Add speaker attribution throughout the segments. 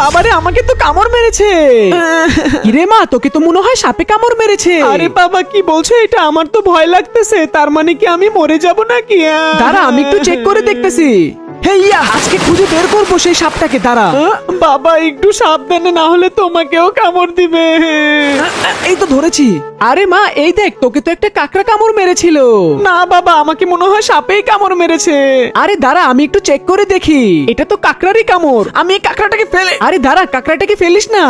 Speaker 1: বাবারে, আমাকে তো কামড় মেরেছে। কিরে মা, তোকে তো মনে হয় সাপে কামড় মেরেছে।
Speaker 2: আরে বাবা, কি বলছো এটা? আমার তো ভয় লাগতেছে। তার মানে কি আমি মরে যাব নাকি?
Speaker 1: দাঁড়া, আমি একটু চেক করে দেখতেছি। হেইয়া, আজকে খুঁজে বের করবো সেই সাপটাকে। দাঁড়া।
Speaker 2: বাবা, একটু সাবধানে, না হলে তোমাকেও কামড় দিবে।
Speaker 1: এই তো ধরেছি। আরে মা, এই দেখ, তোকে তো একটা কাকড়া কামড় মেরেছিল।
Speaker 2: না বাবা, আমাকে মনে হয় সাপেই কামড় মেরেছে।
Speaker 1: আরে দাঁড়া, আমি একটু চেক করে দেখি। এটা তো কাকড়ারই কামড়। আমি এই কাকড়াটাকে ফেলে। আরে দাঁড়া, কাকড়াটাকে ফেলিস না।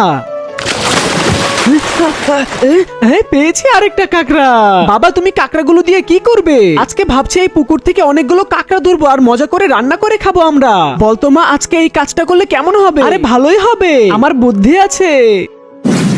Speaker 1: পেয়েছি আরেকটা কাকড়া। বাবা, তুমি কাকড়াগুলো দিয়ে কি করবে? আজকে ভাবছি এই পুকুর থেকে অনেকগুলো কাকড়া ধরবো আর মজা করে রান্না করে খাবো আমরা। বলতো মা, আজকে এই কাজটা করলে কেমন হবে? আরে ভালোই হবে, আমার বুদ্ধি আছে।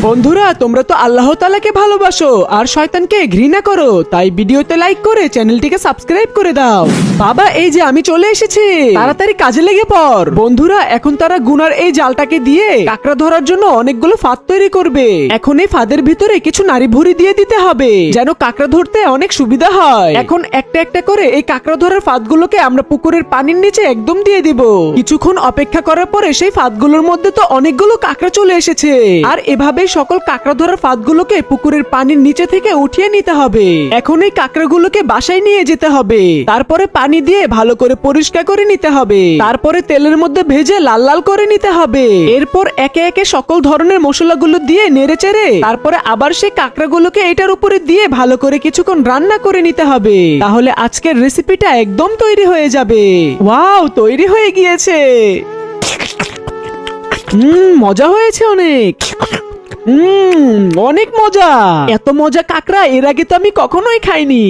Speaker 1: বন্ধুরা, তোমরা তো আল্লাহ তাআলাকে ভালোবাসো আর শয়তানকে ঘৃণা করো, তাই ভিডিওতে লাইক করে চ্যানেলটিকে সাবস্ক্রাইব করে দাও। বাবা, এই যে আমি চলে এসেছি, তাড়াতাড়ি কাজে লেগে পড়। বন্ধুরা, এখন তারা গুনার এই জালটাকে দিয়ে কাকড়া ধরার জন্য অনেকগুলো ফাঁদ তৈরি করবে। এখন এই ফাঁদের ভিতরে কিছু নারী ভুঁড়ি দিয়ে দিতে হবে, যেন কাকড়া ধরতে অনেক সুবিধা হয়। এখন একটা একটা করে এই কাকড়া ধরার ফাঁদগুলোকে আমরা পুকুরের পানির নিচে একদম দিয়ে দিব। কিছুক্ষণ অপেক্ষা করার পরে সেই ফাঁদগুলোর মধ্যে তো অনেকগুলো কাকড়া চলে এসেছে। আর এভাবে সকল কাকড়া ধরার ফাঁদগুলোকে পুকুরের পানির নিচে থেকে উঠিয়ে নিতে হবে। এখন এই কাকড়াগুলোকে বাসায় নিয়ে যেতে হবে। তারপরে পানি দিয়ে ভালো করে পরিষ্কার করে নিতে হবে। তারপরে তেলের মধ্যে ভেজে লাল লাল করে নিতে হবে। এরপর একে একে সকল ধরনের মশলাগুলো দিয়ে নেড়েচেড়ে তারপরে আবার সেই কাকড়াগুলোকে এটার উপরে দিয়ে ভালো করে কিছুক্ষণ রান্না করে নিতে হবে। তাহলে আজকের রেসিপিটা একদম তৈরি হয়ে যাবে। ওয়াও, তৈরি হয়ে গিয়েছে। মজা হয়েছে অনেক। অনেক মজা। এত মজা কাকড়া এর আগে তো আমি কখনোই খাইনি।